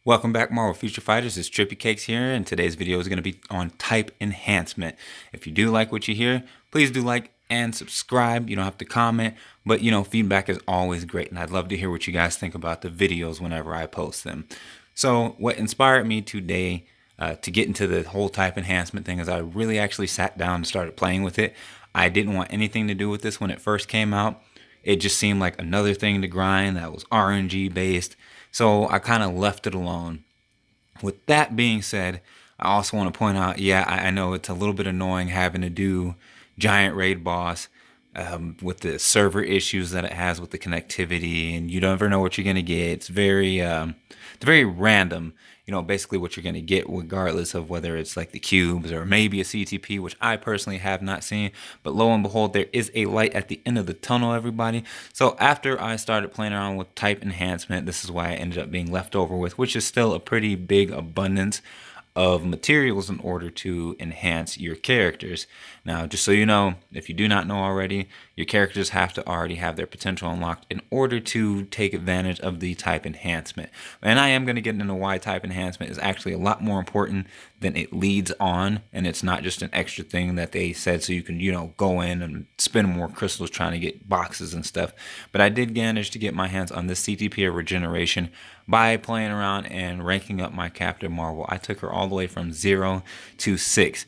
Welcome back, Marvel Future Fighters. It's Trippy Cakes here, and today's video is going to be on type enhancement. If you do like what you hear, please do like and subscribe. You don't have to comment, but feedback is always great, and I'd love to hear what you guys think about the videos whenever I post them. So what inspired me today to get into the whole type enhancement thing is I really actually sat down and started playing with it. I didn't want anything to do with this when it first came out. It just seemed like another thing to grind that was RNG based. So I kind of left it alone. With that being said, I also want to point out, yeah, I know it's a little bit annoying having to do Giant Raid Boss with the server issues that it has with the connectivity, and you never know what you're going to get. It's very random, basically what you're going to get regardless of whether it's like the cubes or maybe a CTP, which I personally have not seen. But lo and behold, there is a light at the end of the tunnel, everybody. So after I started playing around with type enhancement, this is why I ended up being left over with, which is still a pretty big abundance of materials in order to enhance your characters. Now, just so you know, if you do not know already, your characters have to already have their potential unlocked in order to take advantage of the type enhancement. And I am going to get into why type enhancement is actually a lot more important than it leads on, and it's not just an extra thing that they said so you can, go in and spend more crystals trying to get boxes and stuff. But I did manage to get my hands on this CTP of regeneration by playing around and ranking up my Captain Marvel. I took her all the way from 0 to 6.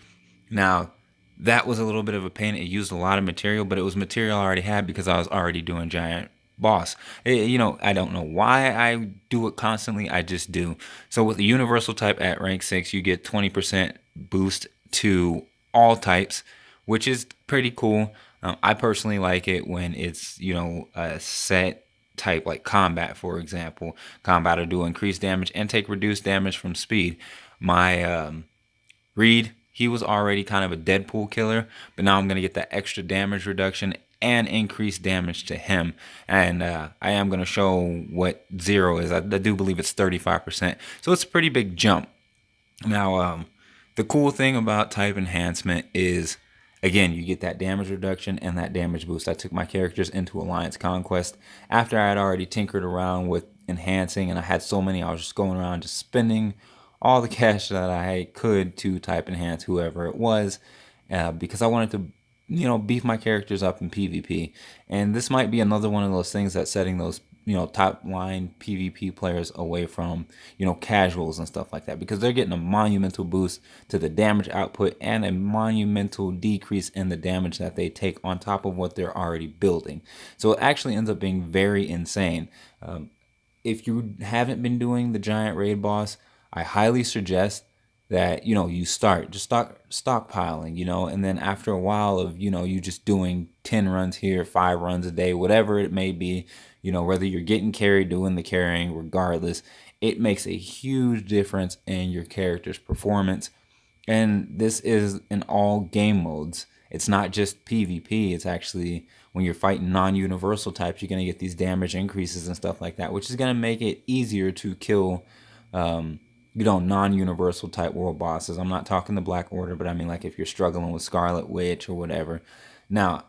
Now, that was a little bit of a pain. It used a lot of material, but it was material I already had because I was already doing Giant Boss. I don't know why I do it constantly. I just do. So with the universal type at rank 6, you get 20% boost to all types, which is pretty cool. I personally like it when it's, a set type like combat, for example. Combat will do increased damage and take reduced damage from speed. My Reed, he was already kind of a Deadpool killer, but now I'm going to get that extra damage reduction and increased damage to him. And I am going to show what 0 is. I do believe it's 35%. So it's a pretty big jump. Now, the cool thing about type enhancement is, again, you get that damage reduction and that damage boost. I took my characters into Alliance Conquest after I had already tinkered around with enhancing, and I had so many, I was just going around just spending all the cash that I could to type enhance whoever it was, because I wanted to, beef my characters up in PvP. And this might be another one of those things that's setting those, top line PvP players away from, casuals and stuff like that, because they're getting a monumental boost to the damage output and a monumental decrease in the damage that they take on top of what they're already building. So it actually ends up being very insane. If you haven't been doing the Giant Raid Boss, I highly suggest that you start stockpiling, and then after a while of you just doing 10 runs here, 5 runs a day, whatever it may be, whether you're getting carried, doing the carrying, regardless, it makes a huge difference in your character's performance. And this is in all game modes. It's not just PvP. It's actually when you're fighting non-universal types, you're going to get these damage increases and stuff like that, which is going to make it easier to kill non-universal type world bosses. I'm not talking the Black Order, but I mean like if you're struggling with Scarlet Witch or whatever. Now,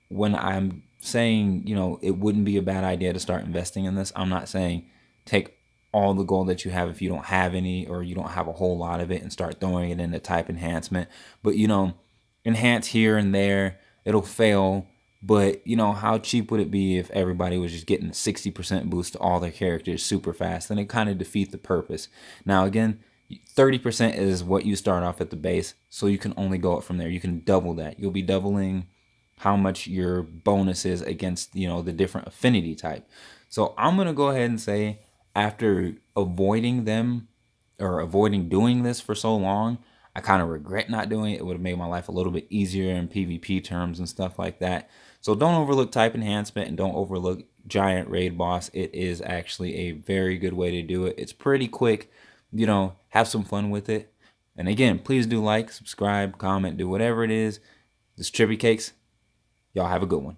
when I'm saying, it wouldn't be a bad idea to start investing in this, I'm not saying take all the gold that you have if you don't have any or you don't have a whole lot of it and start throwing it into type enhancement. But, enhance here and there. It'll fail. But, how cheap would it be if everybody was just getting a 60% boost to all their characters super fast? Then it kind of defeats the purpose. Now, again, 30% is what you start off at the base, so you can only go up from there. You can double that. You'll be doubling how much your bonus is against, the different affinity type. So I'm going to go ahead and say, after avoiding them or avoiding doing this for so long, I kind of regret not doing it. It would have made my life a little bit easier in PvP terms and stuff like that. So don't overlook type enhancement and don't overlook Giant Raid Boss. It is actually a very good way to do it. It's pretty quick. Have some fun with it. And again, please do like, subscribe, comment, do whatever it is. This is Trippy Cakes. Y'all have a good one.